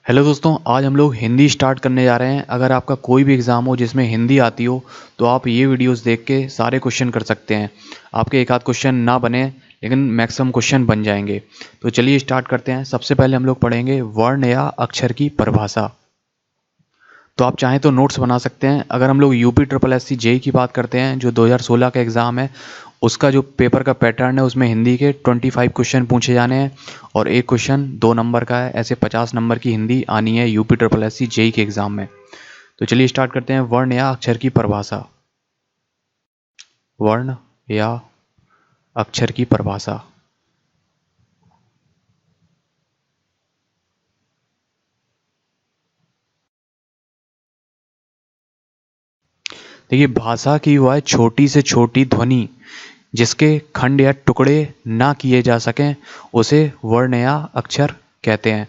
Hello दोस्तों, आज हम लोग हिंदी स्टार्ट करने जा रहे हैं। अगर आपका कोई भी एग्ज़ाम हो जिसमें हिंदी आती हो तो आप ये वीडियोस देख के सारे क्वेश्चन कर सकते हैं। आपके एक आध क्वेश्चन ना बने लेकिन मैक्सिमम क्वेश्चन बन जाएंगे। तो चलिए स्टार्ट करते हैं। सबसे पहले हम लोग पढ़ेंगे वर्ण या अक्षर की परिभाषा। तो आप चाहें तो नोट्स बना सकते हैं। अगर हम लोग UP triple S C JE की बात करते हैं जो 2016 का एग्ज़ाम है, उसका जो पेपर का पैटर्न है उसमें हिंदी के 25 क्वेश्चन पूछे जाने हैं और एक क्वेश्चन 2 नंबर का है। ऐसे 50 नंबर की हिंदी आनी है UP triple S C JE के एग्ज़ाम में। तो चलिए स्टार्ट करते हैं। वर्ण या अक्षर की परिभाषा। वर्ण या अक्षर की परिभाषा। देखिए, भाषा की वह छोटी से छोटी ध्वनि जिसके खंड या टुकड़े ना किए जा सकें उसे वर्ण या अक्षर कहते हैं।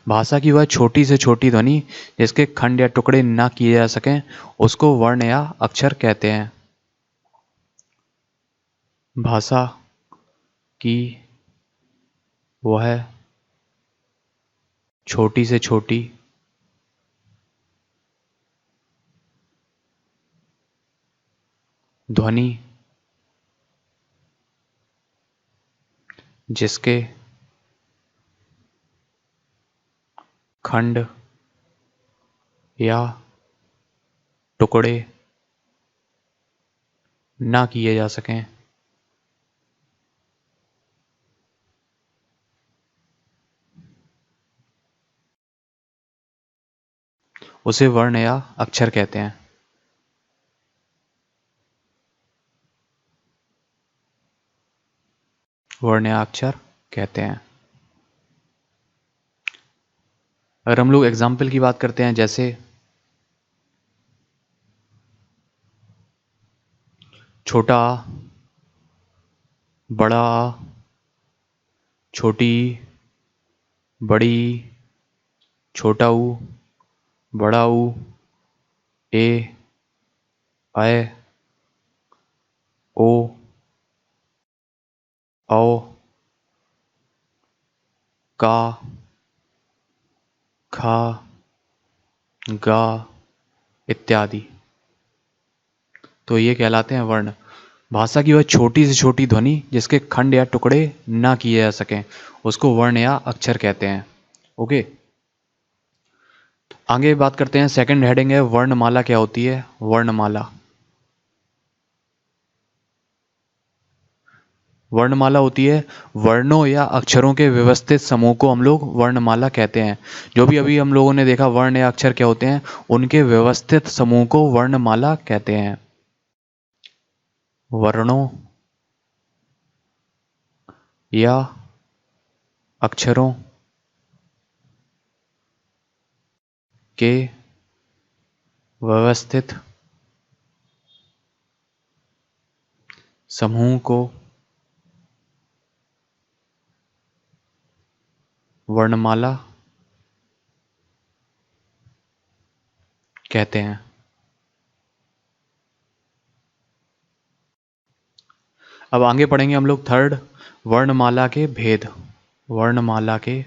भाषा की वह छोटी से छोटी ध्वनि जिसके खंड या टुकड़े ना किए जा सकें उसको वर्ण या अक्षर कहते हैं। भाषा की वह छोटी से छोटी ध्वनि जिसके खंड या टुकड़े ना किए जा सकें उसे वर्ण या अक्षर कहते हैं। वर्ण या अक्षर कहते हैं। अगर हम लोग एग्जाम्पल की बात करते हैं, जैसे छोटा आ, बड़ा आ, छोटी ई, बड़ी ई, छोटा ऊ, बड़ा ऊ, ए, ऐ, ओ, औ, का, खा, गा इत्यादि। तो ये कहलाते हैं वर्ण। भाषा की वह छोटी से छोटी ध्वनि जिसके खंड या टुकड़े ना किए जा सकें उसको वर्ण या अक्षर कहते हैं। ओके, आगे बात करते हैं। सेकंड हेडिंग है वर्णमाला। क्या होती है वर्णमाला? वर्णमाला होती है वर्णों या अक्षरों के व्यवस्थित समूह को हम लोग वर्णमाला कहते हैं। जो भी अभी हम लोगों ने देखा वर्ण या अक्षर क्या होते हैं, उनके व्यवस्थित समूह को वर्णमाला कहते हैं। वर्णों या अक्षरों के व्यवस्थित समूह को वर्णमाला कहते हैं। अब आगे पढ़ेंगे हम लोग थर्ड, वर्णमाला के भेद। वर्णमाला के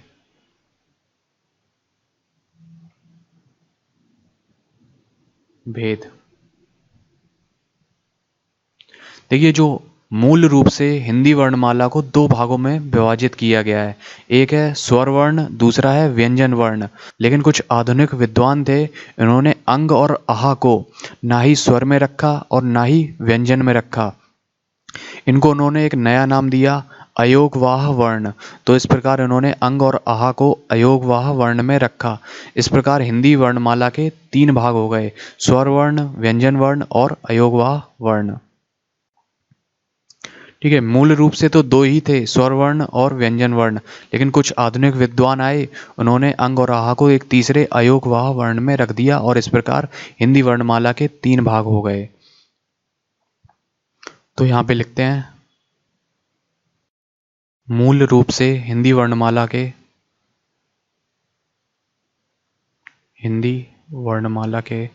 भेद। देखिए, जो मूल रूप से हिंदी वर्णमाला को दो भागों में विभाजित किया गया है। एक है स्वर वर्ण, दूसरा है व्यंजन वर्ण। लेकिन कुछ आधुनिक विद्वान थे, इन्होंने अंग और आहा को ना ही स्वर में रखा और ना ही व्यंजन में रखा। इनको उन्होंने एक नया नाम दिया, अयोगवाह वर्ण। तो इस प्रकार इन्होंने अंग और आहा को अयोगवाह वर्ण में रखा। इस प्रकार हिंदी वर्णमाला के 3 भाग हो गए, स्वर वर्ण, व्यंजन वर्ण और अयोगवाह वर्ण। ठीक है, मूल रूप से तो दो ही थे, स्वर वर्ण और व्यंजन वर्ण। लेकिन कुछ आधुनिक विद्वान आए, उन्होंने अंग और आहा को एक तीसरे अयोगवाह वर्ण में रख दिया और इस प्रकार हिंदी वर्णमाला के 3 भाग हो गए। तो यहाँ पे लिखते हैं, मूल रूप से हिंदी वर्णमाला के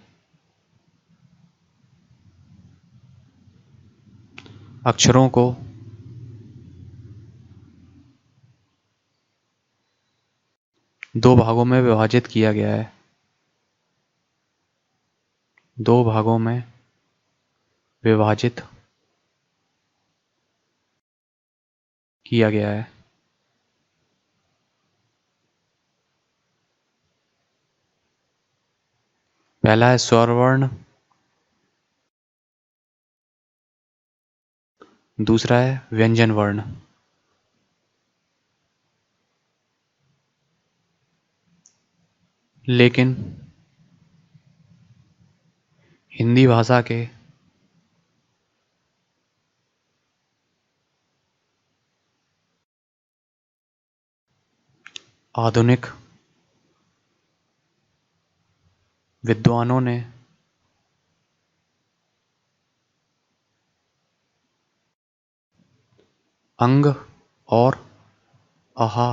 अक्षरों को दो भागों में विभाजित किया गया है। दो भागों में विभाजित किया गया है। पहला है स्वर वर्ण, दूसरा है व्यंजन वर्ण। लेकिन हिंदी भाषा के आधुनिक विद्वानों ने अंग और आहा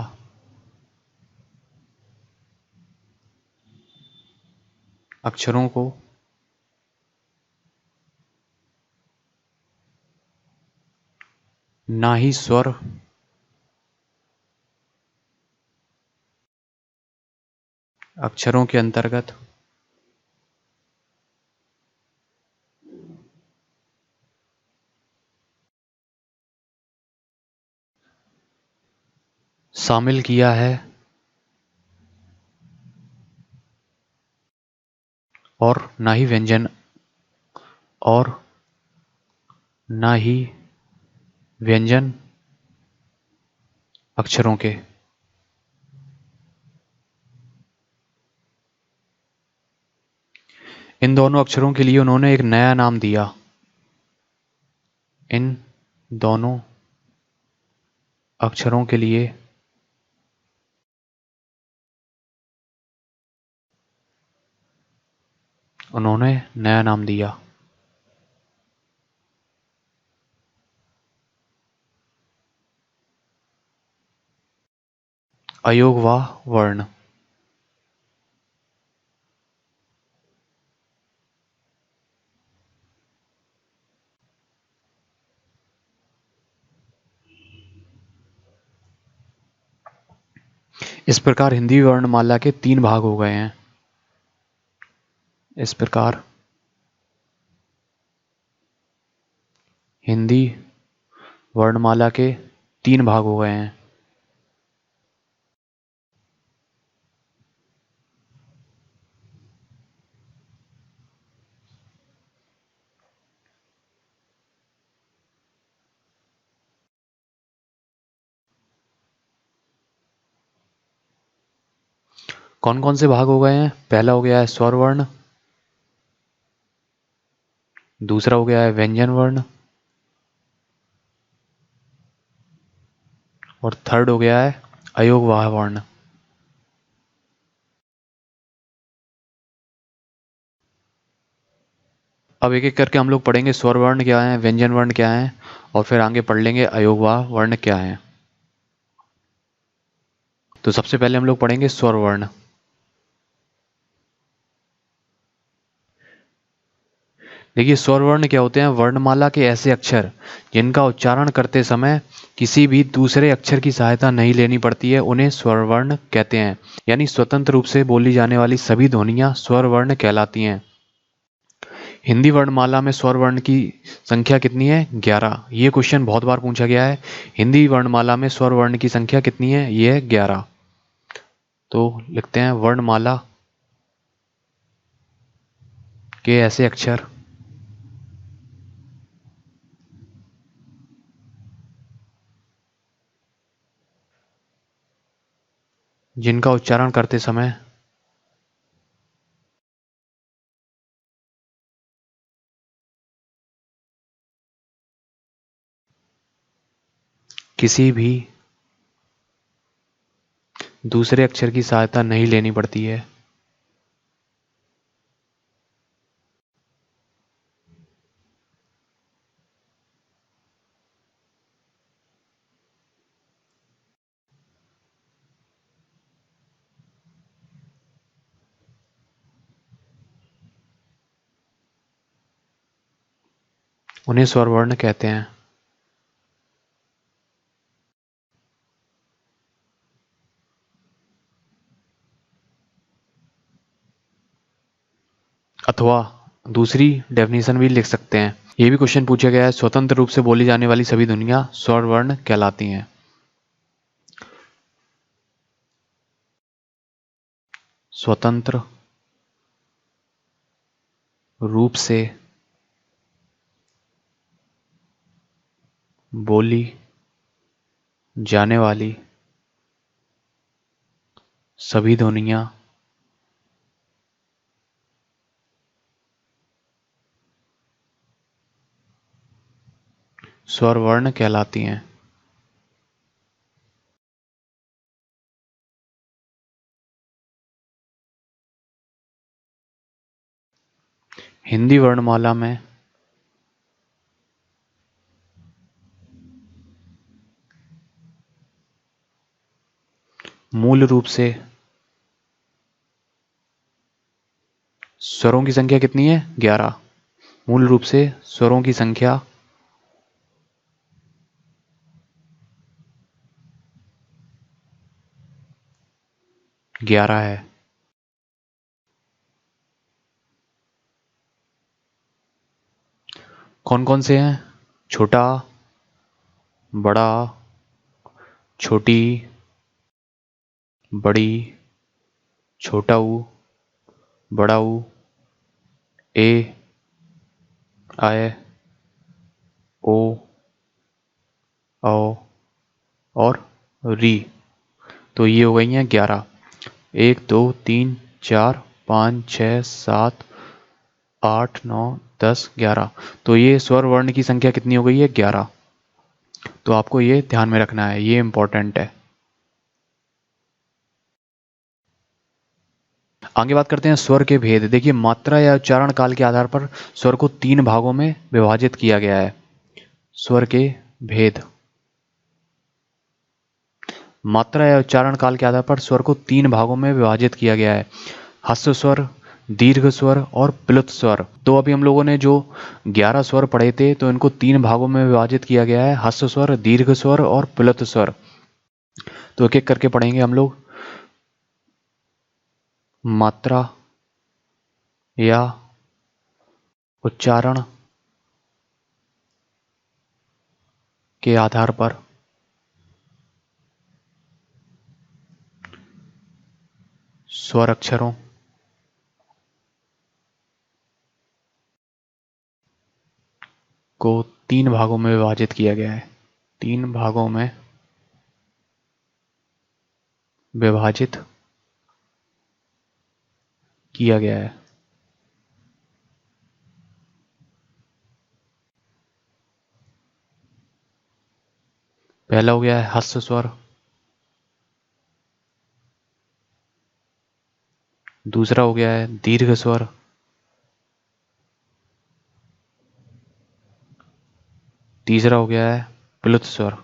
अक्षरों को ना ही स्वर अक्षरों के अंतर्गत शामिल किया है और ना ही व्यंजन और ना ही व्यंजन अक्षरों के। इन दोनों अक्षरों के लिए उन्होंने एक नया नाम दिया। इन दोनों अक्षरों के लिए उन्होंने नया नाम दिया। अयोगवाह वर्ण। इस प्रकार हिंदी वर्णमाला के 3 भाग हो गए हैं। इस प्रकार हिंदी वर्णमाला के 3 भाग हो गए हैं। कौन कौन से भाग हो गए हैं? पहला हो गया है स्वर वर्ण, दूसरा हो गया है व्यंजन वर्ण और थर्ड हो गया है अयोगवाह वर्ण। अब एक एक करके हम लोग पढ़ेंगे स्वर वर्ण क्या है, व्यंजन वर्ण क्या है और फिर आगे पढ़ लेंगे अयोगवाह वर्ण क्या है। तो सबसे पहले हम लोग पढ़ेंगे स्वर वर्ण। देखिए स्वर वर्ण क्या होते हैं? वर्णमाला के ऐसे अक्षर जिनका उच्चारण करते समय किसी भी दूसरे अक्षर की सहायता नहीं लेनी पड़ती है, उन्हें स्वर वर्ण कहते हैं। यानी स्वतंत्र रूप से बोली जाने वाली सभी ध्वनियां स्वर वर्ण कहलाती हैं। हिंदी वर्णमाला में स्वर वर्ण की संख्या कितनी है? 11। ये क्वेश्चन बहुत बार पूछा गया है। हिंदी वर्णमाला में स्वर वर्ण की संख्या कितनी है? ये है 11। तो लिखते हैं वर्णमाला के ऐसे अक्षर जिनका उच्चारण करते समय किसी भी दूसरे अक्षर की सहायता नहीं लेनी पड़ती है। उन्हें स्वर वर्ण कहते हैं। अथवा दूसरी डेफिनेशन भी लिख सकते हैं। ये भी क्वेश्चन पूछा गया है, स्वतंत्र रूप से बोली जाने वाली सभी ध्वनियां स्वर वर्ण कहलाती हैं। स्वतंत्र रूप से बोली जाने वाली सभी ध्वनियां स्वर वर्ण कहलाती हैं। हिंदी वर्णमाला में मूल रूप से स्वरों की संख्या कितनी है? 11। मूल रूप से स्वरों की संख्या 11 है। कौन कौन से हैं? छोटा, बड़ा, छोटी, बड़ी, छोटा ऊ, बड़ा ऊ, ए, आय, ओ, औ और री। तो ये हो गई हैं 11। 1 2 3 4 5 6 7 8 9 10 11। तो ये स्वर वर्ण की संख्या कितनी हो गई है? 11। तो आपको ये ध्यान में रखना है, ये इंपॉर्टेंट है। आगे बात करते हैं स्वर के भेद। देखिए, मात्रा या उच्चारण काल के आधार पर स्वर को 3 भागों में विभाजित किया गया है। स्वर के भेद। मात्रा या उच्चारण काल के आधार पर स्वर को 3 भागों में विभाजित किया गया है। ह्रस्व स्वर, दीर्घ स्वर और प्लुत स्वर। तो अभी हम लोगों ने जो 11 स्वर पढ़े थे, तो इनको 3 भागों में विभाजित किया गया है, ह्रस्व स्वर, दीर्घ स्वर और प्लुत स्वर। तो एक एक करके पढ़ेंगे हम लोग। मात्रा या उच्चारण के आधार पर स्वर अक्षरों को 3 भागों में विभाजित किया गया है। 3 भागों में विभाजित किया गया है। पहला हो गया है ह्रस्व स्वर, दूसरा हो गया है दीर्घ स्वर, तीसरा हो गया है प्लुत स्वर।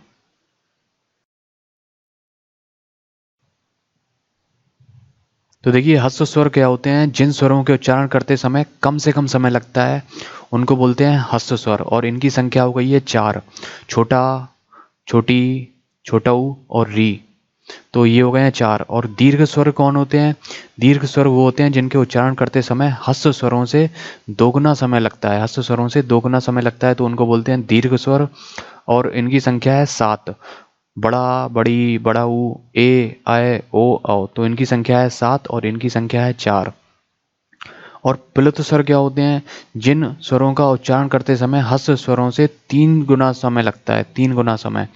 तो देखिए, ह्रस्व स्वर क्या होते हैं? जिन स्वरों के उच्चारण करते समय कम से कम समय लगता है, उनको बोलते हैं ह्रस्व स्वर, और इनकी संख्या हो गई है 4। छोटा, छोटी, छोटा ऊ और री। तो ये हो गए हैं 4। और दीर्घ स्वर कौन होते हैं? दीर्घ स्वर वो होते हैं जिनके उच्चारण करते समय ह्रस्व स्वरों से दोगुना समय लगता है। ह्रस्व स्वरों से दोगुना समय लगता है, तो उनको बोलते हैं दीर्घ स्वर, और इनकी संख्या है 7। बड़ा, बड़ी, बड़ा ऊ, ए, आय, ओ, औ। तो इनकी संख्या है 7 और इनकी संख्या है 4। और प्लुत स्वर क्या होते हैं? जिन स्वरों का उच्चारण करते समय ह्रस्व स्वरों से 3 गुना समय लगता है, 3 गुना समय,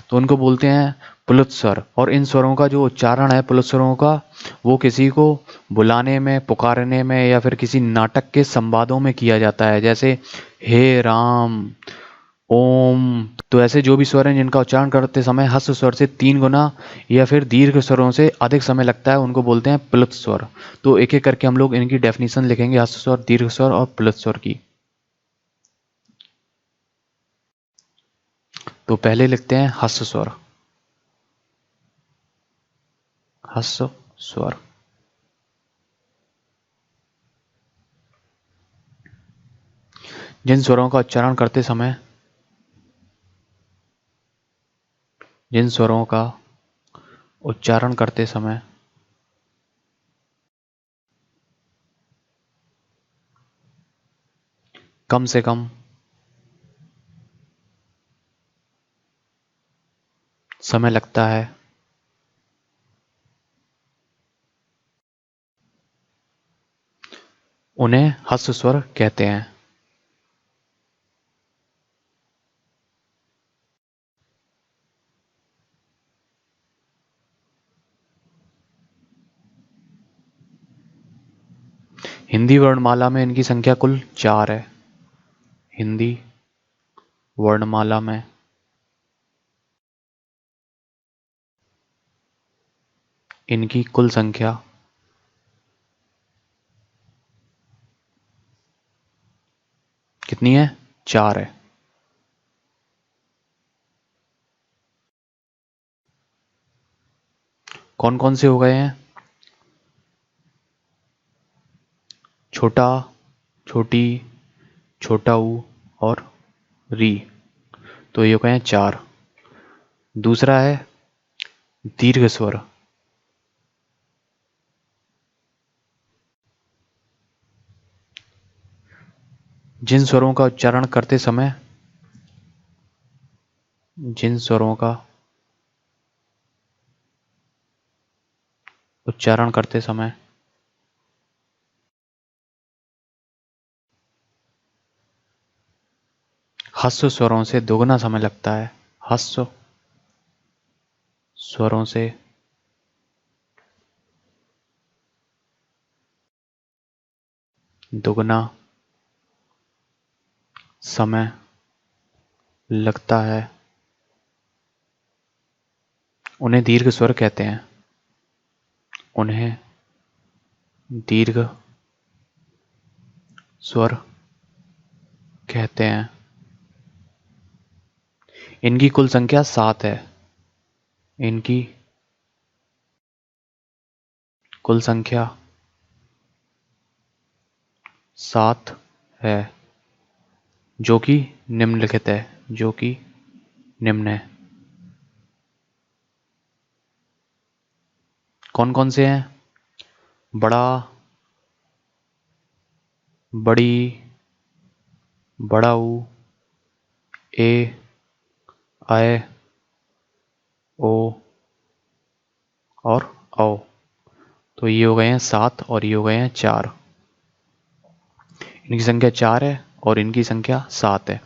तो उनको बोलते हैं प्लुत स्वर। और इन स्वरों का जो उच्चारण है प्लुत स्वरों का, वो किसी को बुलाने में, पुकारने में या फिर किसी नाटक के संवादों में किया जाता है, जैसे हे राम, ओम। तो ऐसे जो भी स्वर हैं जिनका उच्चारण करते समय ह्रस्व स्वर से 3 गुना या फिर दीर्घ स्वरों से अधिक समय लगता है, उनको बोलते हैं प्लुत स्वर। तो एक एक करके हम लोग इनकी डेफिनेशन लिखेंगे, ह्रस्व स्वर, दीर्घ स्वर और प्लुत स्वर की। तो पहले लिखते हैं ह्रस्व स्वर। ह्रस्व स्वर। जिन स्वरों का उच्चारण करते समय, जिन स्वरों का उच्चारण करते समय कम से कम, समय लगता है, उन्हें हस्व स्वर कहते हैं। हिंदी वर्णमाला में इनकी संख्या कुल 4 है। हिंदी वर्णमाला में इनकी कुल संख्या कितनी है? 4 है। कौन कौन से हो गए हैं? छोटा, छोटी, छोटा ऊ और री, तो ये हो गए हैं 4। दूसरा है दीर्घ स्वर। जिन स्वरों का उच्चारण करते समय, जिन स्वरों का उच्चारण करते समय हस्व स्वरों से दोगुना समय लगता है। हस्व स्वरों से दोगुना समय लगता है, उन्हें दीर्घ स्वर कहते हैं। उन्हें दीर्घ स्वर कहते हैं। इनकी कुल संख्या 7 है। इनकी कुल संख्या 7 है, जो कि निम्नलिखित है। जो कि निम्न है। कौन कौन से हैं? बड़ा, बड़ी, बड़ा ऊ, ए, आए, ओ और औ। तो ये हो गए हैं 7 और ये हो गए हैं 4। इनकी संख्या 4 है और इनकी संख्या 7 है।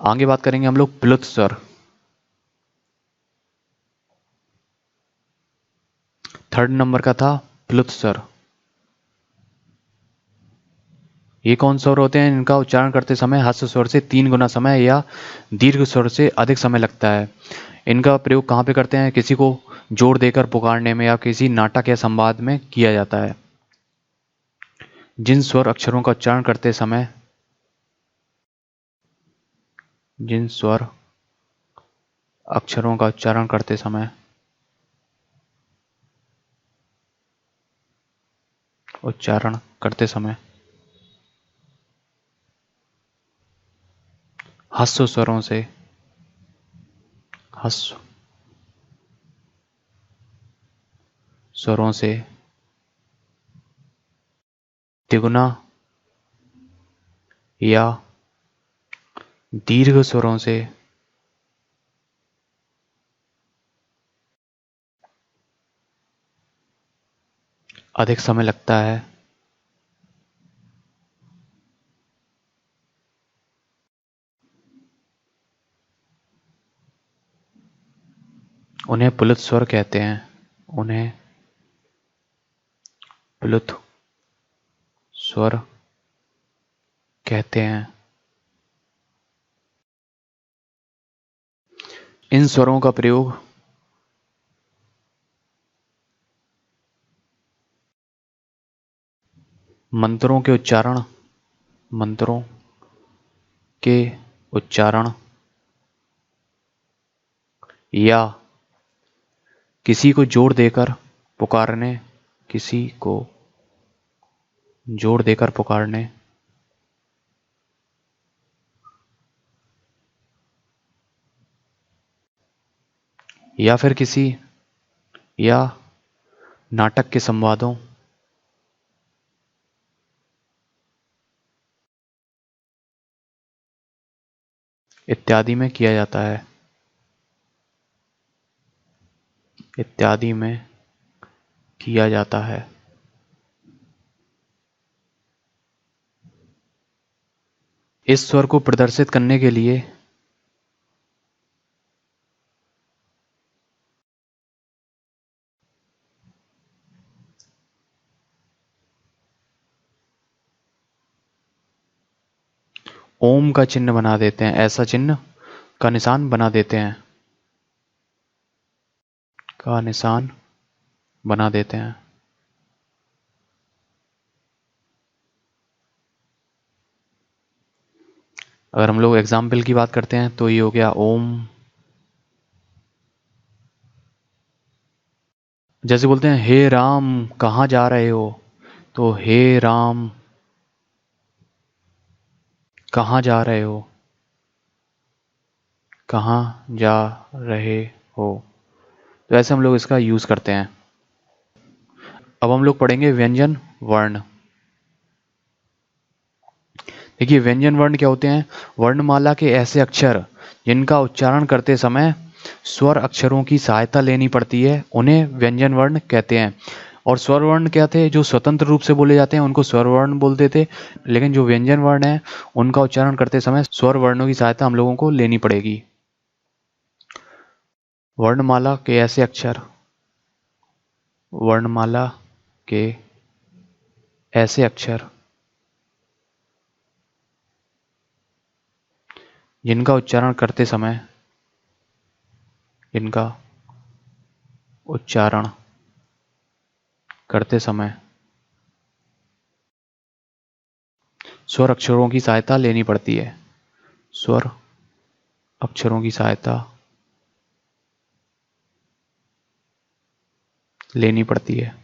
आगे बात करेंगे हम लोग प्लुत स्वर। थर्ड नंबर का था प्लुत स्वर। ये कौन स्वर होते हैं? इनका उच्चारण करते समय हस्व स्वर से 3 गुना समय या दीर्घ स्वर से अधिक समय लगता है। इनका प्रयोग कहाँ पे करते हैं? किसी को जोर देकर पुकारने में या किसी नाटक या संवाद में किया जाता है। जिन स्वर अक्षरों का उच्चारण करते समय, जिन स्वर अक्षरों का उच्चारण करते समय उच्चारण करते समय हस्व स्वरों से, हस्व स्वरों से तिगुना या दीर्घ स्वरों से अधिक समय लगता है। उन्हें प्लुत स्वर कहते हैं। उन्हें प्लुत स्वर कहते हैं। इन स्वरों का प्रयोग मंत्रों के उच्चारण, मंत्रों के उच्चारण या किसी को जोर देकर पुकारने, किसी को जोर देकर पुकारने या फिर किसी या नाटक के संवादों इत्यादि में किया जाता है। इत्यादि में किया जाता है। इस स्वर को प्रदर्शित करने के लिए ओम का चिन्ह बना देते हैं, ऐसा चिन्ह का निशान बना देते हैं, का निशान बना देते हैं। अगर हम लोग एग्जाम्पल की बात करते हैं तो ये हो गया ओम। जैसे बोलते हैं हे राम कहाँ जा रहे हो, तो हे राम कहाँ जा रहे हो, कहाँ जा रहे हो, तो ऐसे हम लोग इसका यूज करते हैं। अब हम लोग पढ़ेंगे व्यंजन वर्ण। देखिए व्यंजन वर्ण क्या होते हैं। वर्णमाला के ऐसे अक्षर जिनका उच्चारण करते समय स्वर अक्षरों की सहायता लेनी पड़ती है, उन्हें व्यंजन वर्ण कहते हैं। और स्वर वर्ण क्या थे, जो स्वतंत्र रूप से बोले जाते हैं उनको स्वर वर्ण बोलते थे, लेकिन जो व्यंजन वर्ण है उनका उच्चारण करते समय स्वर वर्णों की सहायता हम लोगों को लेनी पड़ेगी। वर्णमाला के ऐसे अक्षर, वर्णमाला के ऐसे अक्षर जिनका उच्चारण करते समय, इनका उच्चारण करते समय स्वर अक्षरों की सहायता लेनी पड़ती है, स्वर अक्षरों की सहायता लेनी पड़ती है।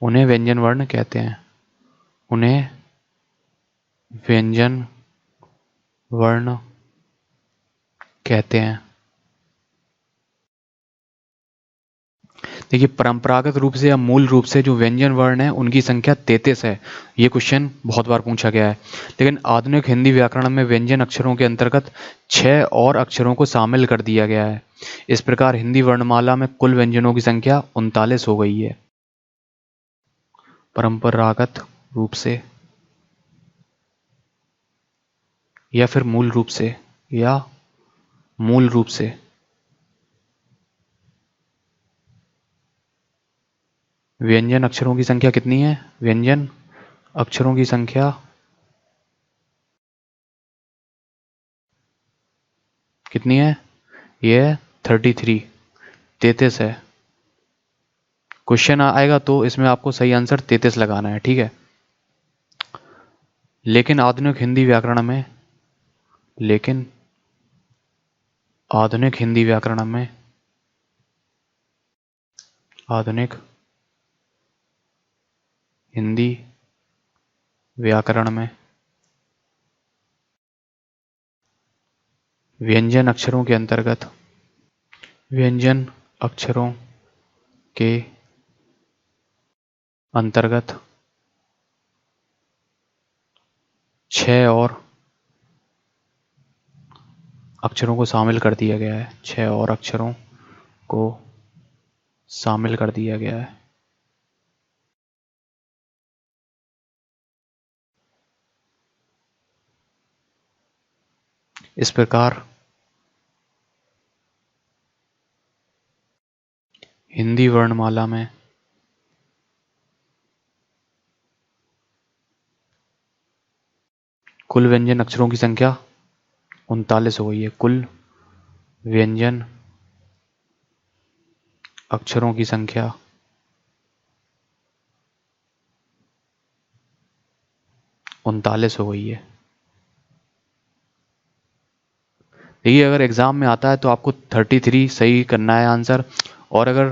उन्हें व्यंजन वर्ण कहते हैं, उन्हें व्यंजन वर्ण कहते हैं। देखिए परंपरागत रूप से या मूल रूप से जो व्यंजन वर्ण है उनकी संख्या 33 है। ये क्वेश्चन बहुत बार पूछा गया है। लेकिन आधुनिक हिंदी व्याकरण में व्यंजन अक्षरों के अंतर्गत 6 और अक्षरों को शामिल कर दिया गया है। इस प्रकार हिंदी वर्णमाला में कुल व्यंजनों की संख्या 39 हो गई है। परंपरागत रूप से या फिर मूल रूप से, या मूल रूप से व्यंजन अक्षरों की संख्या कितनी है, व्यंजन अक्षरों की संख्या कितनी है, ये 33 है। क्वेश्चन आएगा तो इसमें आपको सही आंसर 33 लगाना है, ठीक है। लेकिन आधुनिक हिंदी व्याकरण में, लेकिन आधुनिक हिंदी व्याकरण में, आधुनिक हिंदी व्याकरण में व्यंजन अक्षरों के अंतर्गत, व्यंजन अक्षरों के अंतर्गत 6 और अक्षरों को शामिल कर दिया गया है, 6 और अक्षरों को शामिल कर दिया गया है। इस प्रकार हिंदी वर्णमाला में कुल व्यंजन अक्षरों की संख्या 39 हो गई है। कुल व्यंजन अक्षरों की संख्या 39 हो गई है। देखिए अगर एग्जाम में आता है तो आपको 33 सही करना है आंसर, और अगर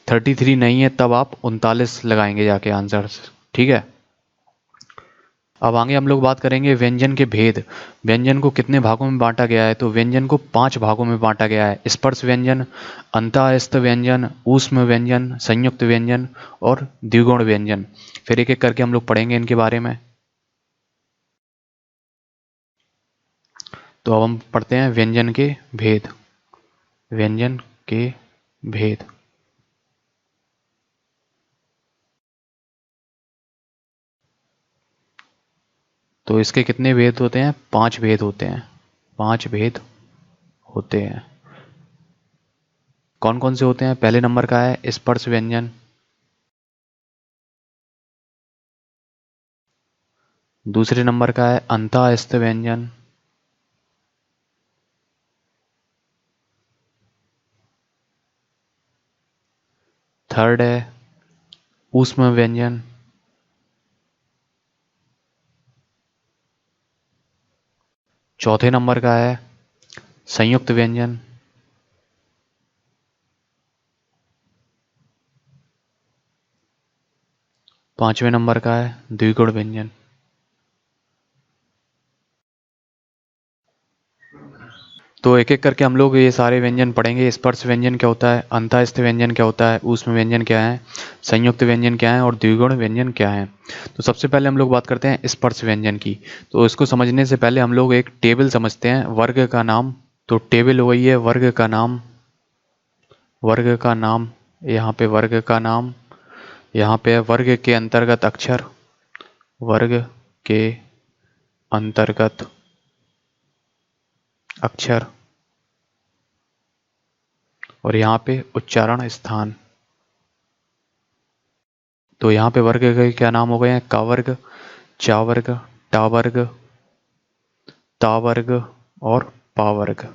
33 नहीं है तब आप 39 लगाएंगे जाके आंसर, ठीक है। अब आगे हम लोग बात करेंगे व्यंजन के भेद। व्यंजन को कितने भागों में बांटा गया है? तो व्यंजन को 5 भागों में बांटा गया है। स्पर्श व्यंजन, अंतःस्थ व्यंजन, ऊष्म व्यंजन, संयुक्त व्यंजन और द्विगुण व्यंजन। फिर एक एक करके हम लोग पढ़ेंगे इनके बारे में। तो अब हम पढ़ते हैं व्यंजन के भेद। व्यंजन के भेद। तो इसके कितने भेद होते हैं? 5 भेद होते हैं। 5 भेद होते हैं। कौन कौन से होते हैं? पहले नंबर का है स्पर्श व्यंजन, दूसरे नंबर का है अंतःस्थ व्यंजन, थर्ड है ऊष्म व्यंजन, चौथे नंबर का है संयुक्त व्यंजन, पांचवें नंबर का है द्विगुण व्यंजन। तो एक एक करके हम लोग ये सारे व्यंजन पढ़ेंगे। स्पर्श व्यंजन क्या होता है, अंतःस्थ व्यंजन क्या होता है, ऊष्म व्यंजन क्या है, संयुक्त व्यंजन क्या है और द्विगुण व्यंजन क्या है। तो सबसे पहले हम लोग बात करते हैं स्पर्श व्यंजन की। तो इसको समझने से पहले हम लोग एक टेबल समझते हैं, वर्ग का नाम। तो टेबल वही है वर्ग का नाम, वर्ग का नाम, यहाँ पे वर्ग का नाम, यहाँ पे वर्ग के अंतर्गत अक्षर, वर्ग के अंतर्गत अक्षर, और यहाँ पे उच्चारण स्थान। तो यहाँ पे वर्ग के क्या नाम हो गए हैं? का वर्ग, चा वर्ग, टा वर्ग, ता वर्ग और पा वर्ग।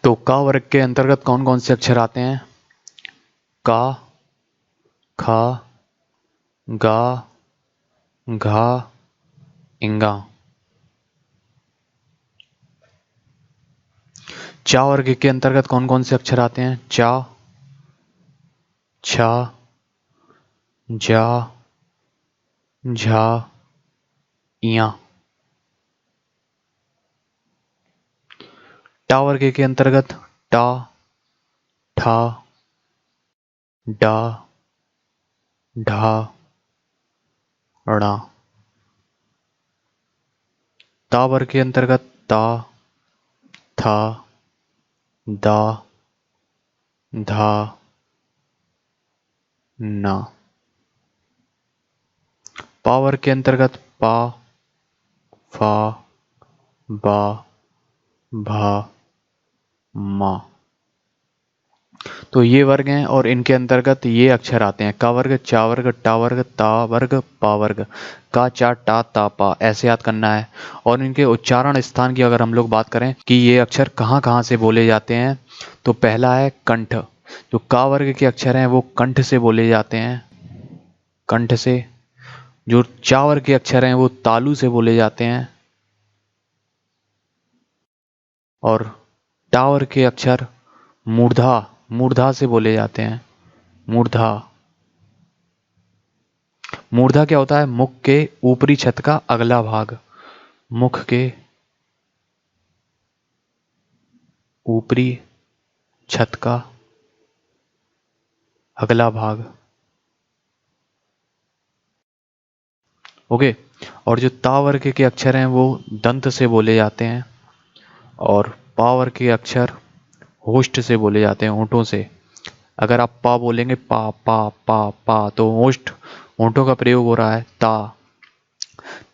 तो का वर्ग के अंतर्गत कौन कौन से अक्षर आते हैं? का, खा, गा, घा, इंगा। चा वर्ग के अंतर्गत कौन कौन से अक्षर आते हैं? चा, छा, जा, झा, इया। टा वर्ग के अंतर्गत टा, ठा, डा, ढा, ड़ा। ता वर्ग के अंतर्गत ता, था, दा, धा, ना। पा वर्ग के अंतर्गत पा, फा, बा, भा, मा। तो ये वर्ग हैं और इनके अंतर्गत ये अक्षर आते हैं। का वर्ग, चा वर्ग, टा वर्ग, ता वर्ग, पा वर्ग। का, चा, टा, ता, पा, ऐसे याद करना है। और इनके उच्चारण स्थान की अगर हम लोग बात करें कि ये अक्षर कहाँ कहाँ से बोले जाते हैं, तो पहला है कंठ। जो का वर्ग के अक्षर हैं वो कंठ से बोले जाते हैं, कंठ से। जो चा वर्ग के अक्षर हैं वो तालु से बोले जाते हैं, और टा वर्ग के अक्षर मूर्धा, मूर्धा से बोले जाते हैं, मूर्धा। मूर्धा क्या होता है? मुख के ऊपरी छत का अगला भाग, मुख के ऊपरी छत का अगला भाग। ओके। और जो ता वर्ग के अक्षर हैं वो दंत से बोले जाते हैं, और पा वर्ग के अक्षर होष्ठ से बोले जाते हैं, होंठों से। अगर आप पा बोलेंगे पा पा पा पा तो होष्ठ, होंठों का प्रयोग हो रहा है। ता,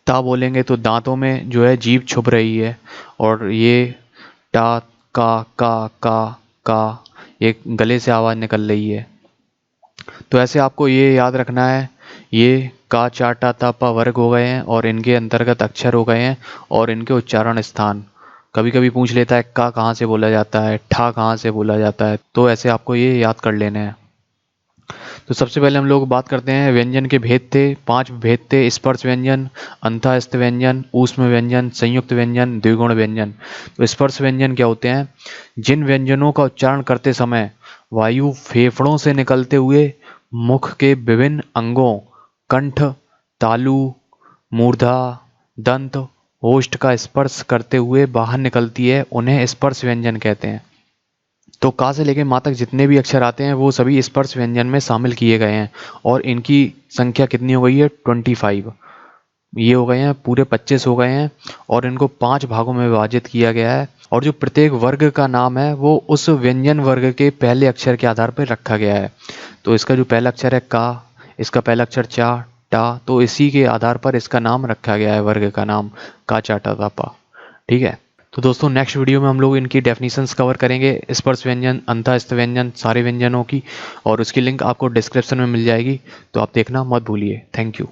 ता बोलेंगे तो दांतों में जो है जीभ छुप रही है, और ये टा, का ये गले से आवाज निकल रही है। तो ऐसे आपको ये याद रखना है, ये का, चा, टा, ता, पा वर्ग हो गए हैं और इनके अंतर्गत अक्षर हो गए हैं और इनके उच्चारण स्थान। कभी कभी पूछ लेता है का कहाँ से बोला जाता है, ठा कहाँ से बोला जाता है, तो ऐसे आपको ये याद कर लेने हैं। तो सबसे पहले हम लोग बात करते हैं व्यंजन के भेद थे, 5 भेद थे। स्पर्श व्यंजन, अंतःस्थ व्यंजन, ऊष्म व्यंजन, संयुक्त व्यंजन, द्विगुण व्यंजन। तो स्पर्श व्यंजन क्या होते हैं? जिन व्यंजनों का उच्चारण करते समय वायु फेफड़ों से निकलते हुए मुख के विभिन्न अंगों कंठ, तालु, मूर्धा, दंत होस्ट का स्पर्श करते हुए बाहर निकलती है, उन्हें स्पर्श व्यंजन कहते हैं। तो का से लेके माँ तक जितने भी अक्षर आते हैं वो सभी स्पर्श व्यंजन में शामिल किए गए हैं, और इनकी संख्या कितनी हो गई है? 25। ये हो गए हैं पूरे 25 हो गए हैं, और इनको 5 भागों में विभाजित किया गया है, और जो प्रत्येक वर्ग का नाम है वो उस व्यंजन वर्ग के पहले अक्षर के आधार पर रखा गया है। तो इसका जो पहला अक्षर है का, इसका पहला अक्षर चा, टा, तो इसी के आधार पर इसका नाम रखा गया है, वर्ग का नाम का, चा, टा, ता, पा। ठीक है। तो दोस्तों नेक्स्ट वीडियो में हम लोग इनकी डेफिनेशंस कवर करेंगे, स्पर्श व्यंजन, अंतःस्थ व्यंजन, सारे व्यंजनों की, और उसकी लिंक आपको डिस्क्रिप्शन में मिल जाएगी, तो आप देखना मत भूलिए। Thank you.